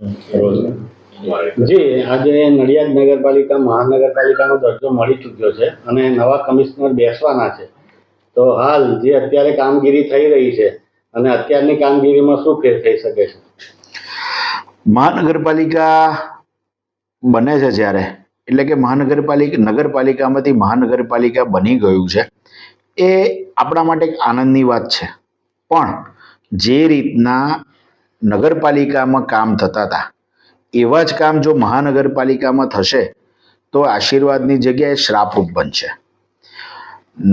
જી, આજે નડિયાદ નગરપાલિકા મહાનગરપાલિકાનો દરજ્જો મળી ચૂક્યો છે અને નવા કમિશનર બેસવાના છે. તો હાલ જે અત્યારે કામગીરી થઈ રહી છે અને અત્યારની કામગીરીમાં શું ફેર થઈ શકે છે? મહાનગરપાલિકા બને છે જ્યારે, એટલે કે નગરપાલિકામાંથી મહાનગરપાલિકા બની ગયું છે, એ આપણા માટે એક આનંદની વાત છે. પણ જે રીતના નગરપાલિકામાં કામ થતા હતા એવા જ કામ જો મહાનગરપાલિકામાં થશે તો આશીર્વાદની જગ્યાએ શ્રાપરૂપ બનશે.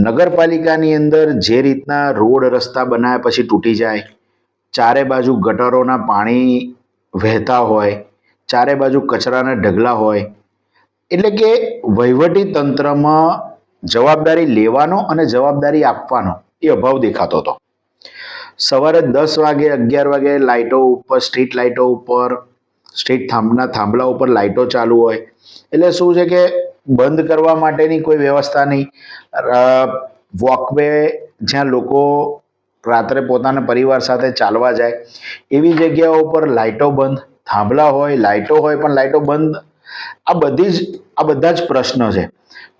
નગરપાલિકાની અંદર જે રીતના રોડ રસ્તા બનાવ્યા પછી તૂટી જાય, ચારે બાજુ ગટરોના પાણી વહેતા હોય, ચારે બાજુ કચરાના ઢગલા હોય, એટલે કે વહીવટી તંત્રમાં જવાબદારી લેવાનો અને જવાબદારી આપવાનો એ અભાવ દેખાતો હતો. સવારે 10 વાગે 11 વાગે લાઇટો ઉપર, સ્ટ્રીટ લાઇટો ઉપર, સ્ટ્રીટ થાંભલા ઉપર લાઇટો ચાલુ હોય, એટલે શું છે કે બંધ કરવા માટેની કોઈ વ્યવસ્થા નહીં. વોકવે જ્યાં લોકો રાત્રે પોતાના પરિવાર સાથે ચાલવા જાય એવી જગ્યાઓ ઉપર લાઇટો બંધ, થાંભલા હોય, લાઇટો હોય પણ લાઇટો બંધ. આ બધા જ પ્રશ્ન છે.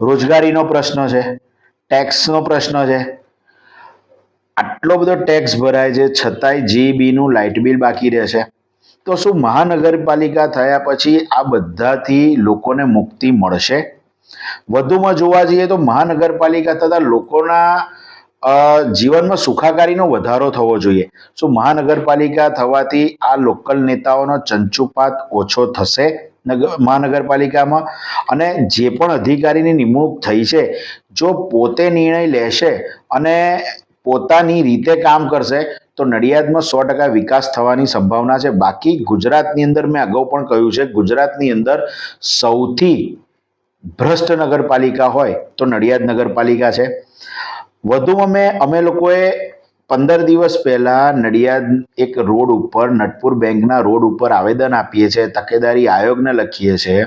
રોજગારીનો પ્રશ્ન છે, ટેક્સનો પ્રશ્ન છે. આટલો બધો ટેક્સ ભરાય છે છતાંય જીબીનું લાઇટ બિલ બાકી રહે છે. તો શું મહાનગરપાલિકા થયા પછી આ બધાથી લોકોને મુક્તિ મળશે? વધુમાં જોવા જઈએ તો મહાનગરપાલિકા થતા લોકોના જીવનમાં સુખાકારીનો વધારો થવો જોઈએ. શું મહાનગરપાલિકા થવાથી આ લોકલ નેતાઓનો ચંચુપાત ઓછો થશે મહાનગરપાલિકામાં? અને જે પણ અધિકારીની નિમણૂક થઈ છે, જો પોતે નિર્ણય લેશે અને પોતાની રીતે કામ કરશે તો નડિયાદમાં 100% વિકાસ થવાની સંભાવના છે. બાકી ગુજરાતની અંદર મેં અગાઉ પણ કહ્યું છે, ગુજરાતની અંદર સૌથી ભ્રષ્ટ નગરપાલિકા હોય તો નડિયાદ નગરપાલિકા છે. વધુમાં અમે લોકોએ 15 દિવસ પહેલા નડિયાદ એક રોડ ઉપર, નટપુર બેંકના રોડ ઉપર આવેદન આપીએ છીએ, તકેદારી આયોગને લખીએ છીએ.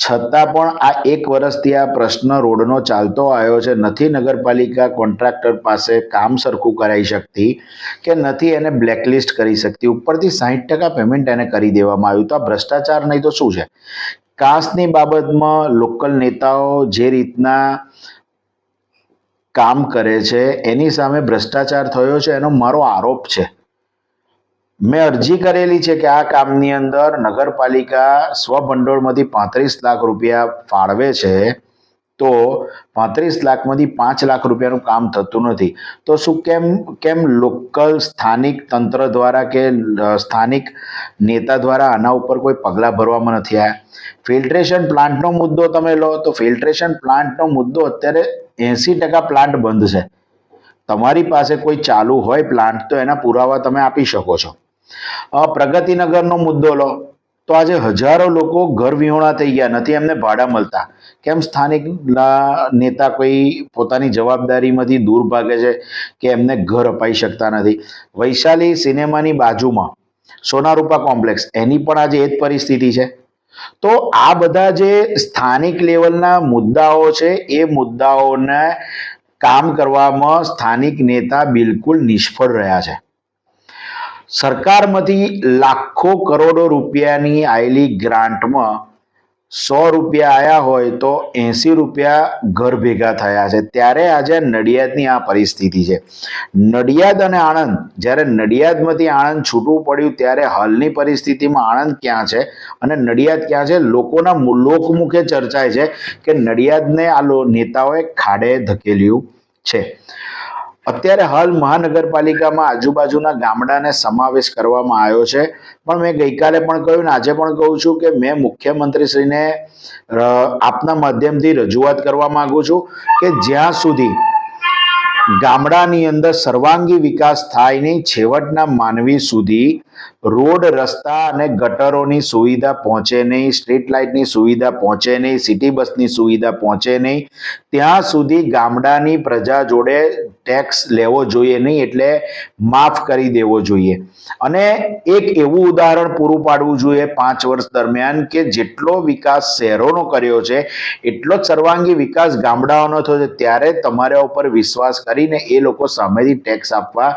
છતાં પણ આ 1 વર્ષથી આ પ્રશ્ન રોડનો ચાલતો આવ્યો છે. નથી નગરપાલિકા કોન્ટ્રાક્ટર પાસે કામ સરખું કરાવી શકતી કે નથી એને બ્લેકલિસ્ટ કરી શકતી. ઉપરથી 60% પેમેન્ટ એને કરી દેવામાં આવ્યું. તો આ ભ્રષ્ટાચાર નહીં તો શું છે? કાસ્ટની બાબતમાં લોકલ નેતાઓ જે રીતના કામ કરે છે એની સામે ભ્રષ્ટાચાર થયો છે એનો મારો આરોપ છે. મેં અરજી કરેલી છે કે આ કામની અંદર નગરપાલિકા સ્વભંડોળમાંથી 35 લાખ રૂપિયા ફાળવે છે, તો 35 લાખમાંથી 5 લાખ રૂપિયાનું કામ થતું નથી. તો શું કેમ લોકલ સ્થાનિક તંત્ર દ્વારા કે સ્થાનિક નેતા દ્વારા આના ઉપર કોઈ પગલાં ભરવામાં નથી આવ્યા? ફિલ્ટ્રેશન પ્લાન્ટનો મુદ્દો તમે લો તો ફિલ્ટ્રેશન પ્લાન્ટનો મુદ્દો અત્યારે 80% પ્લાન્ટ બંધ છે. તમારી પાસે કોઈ ચાલુ હોય પ્લાન્ટ તો એના પુરાવા તમે આપી શકો છો. પ્રગતિનગરનો મુદ્દો લો તો આજે હજારો લોકો ઘર વિહોણા થઈ ગયા, નથી એમને ભાડા મળતા. કેમ સ્થાનિક નેતા કોઈ પોતાની જવાબદારીમાંથી દૂર ભાગે છે કે એમને ઘર અપાઈ શકતા નથી? વૈશાલી સિનેમાની બાજુમાં સોનારૂપા કોમ્પ્લેક્સ, એની પણ આજે એ જ પરિસ્થિતિ છે. તો આ બધા જે સ્થાનિક લેવલના મુદ્દાઓ છે એ મુદ્દાઓને કામ કરવામાં સ્થાનિક નેતા બિલકુલ નિષ્ફળ રહ્યા છે. સરકારમાંથી લાખો કરોડો રૂપિયાની આવેલી ગ્રાન્ટમાં 100 રૂપિયા આવ્યા હોય તો 80 રૂપિયા ઘર ભેગા થયા છે. ત્યારે આજે નડિયાદની આ પરિસ્થિતિ છે. નડિયાદ અને આણંદ, જ્યારે નડિયાદમાંથી આણંદ છૂટવું પડ્યું ત્યારે હાલની પરિસ્થિતિમાં આણંદ ક્યાં છે અને નડિયાદ ક્યાં છે? લોકોના લોકમુખે ચર્ચાય છે કે નડિયાદને આ નેતાઓએ ખાડે ધકેલ્યું છે. અત્યારે હાલ મહાનગરપાલિકામાં આજુબાજુના ગામડાને સમાવેશ કરવામાં આવ્યો છે. પણ મેં ગઈકાલે પણ કહ્યું ને આજે પણ કહું છું કે મેં મુખ્યમંત્રીશ્રીને આપના માધ્યમથી રજૂઆત કરવા માંગુ છું કે જ્યાં સુધી ગામડાની અંદર સર્વાંગી વિકાસ થાય નહીં, છેવટના માનવી સુધી રોડ, રસ્તા અને ગટરોની સુવિધા પહોંચે નહીં, સ્ટ્રીટ લાઇટની સુવિધા પહોંચે નહીં, સિટી બસની સુવિધા પહોંચે નહીં, ત્યાં સુધી ગામડાની પ્રજા જોડે ટેક્સ લેવો જોઈએ નહીં, એટલે માફ કરી દેવો જોઈએ. અને એક એવું ઉદાહરણ પૂરું પાડવું જોઈએ 5 વર્ષ દરમિયાન કે જેટલો વિકાસ શહેરોનો કર્યો છે એટલો જ સર્વાંગી વિકાસ ગામડાઓનો થયો છે. ત્યારે તમારા ઉપર વિશ્વાસ કરીને એ લોકો સામેથી ટેક્સ આપવા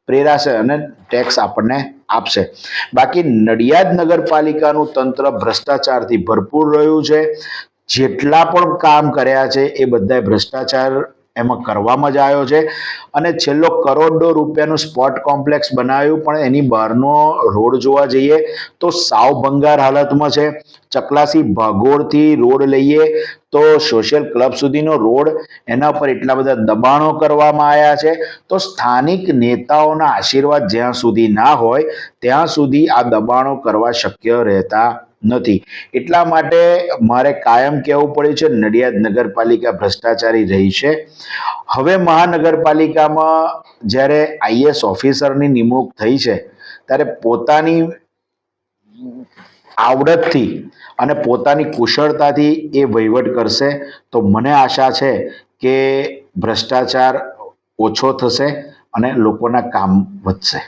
પ્રેરાશે અને ટેક્સ આપણને આપશે. બાકી નડિયાદ નગરપાલિકાનું તંત્ર ભ્રષ્ટાચારથી ભરપૂર રહ્યું છે. જેટલા પણ કામ કર્યા છે એ બધાય ભ્રષ્ટાચાર એમાં કરવામાં જ આવ્યો છે. અને છેલ્લો કરોડો રૂપિયાનું સ્પોર્ટ કોમ્પ્લેક્સ બનાવ્યું, પણ એની બહારનો રોડ જોવા જઈએ તો સાવ ભંગાર હાલતમાં છે. ચકલાસી ભાગોળથી રોડ લઈએ તો સોશિયલ ક્લબ સુધીનો રોડ, એના પર એટલા બધા દબાણો કરવામાં આવ્યા છે. તો સ્થાનિક નેતાઓના આશીર્વાદ જ્યાં સુધી ના હોય ત્યાં સુધી આ દબાણો કરવા શક્ય રહેતા નથી. એટલા માટે મારે કાયમ કહેવું પડ્યું છે, નડિયાદ નગરપાલિકા ભ્રષ્ટાચારી રહી છે. હવે મહાનગરપાલિકામાં જ્યારે આઈએએસ ઓફિસરની નિમણૂક થઈ છે ત્યારે પોતાની આવડતથી અને પોતાની કુશળતાથી એ વહીવટ કરશે તો મને આશા છે કે ભ્રષ્ટાચાર ઓછો થશે અને લોકોના કામ વધશે.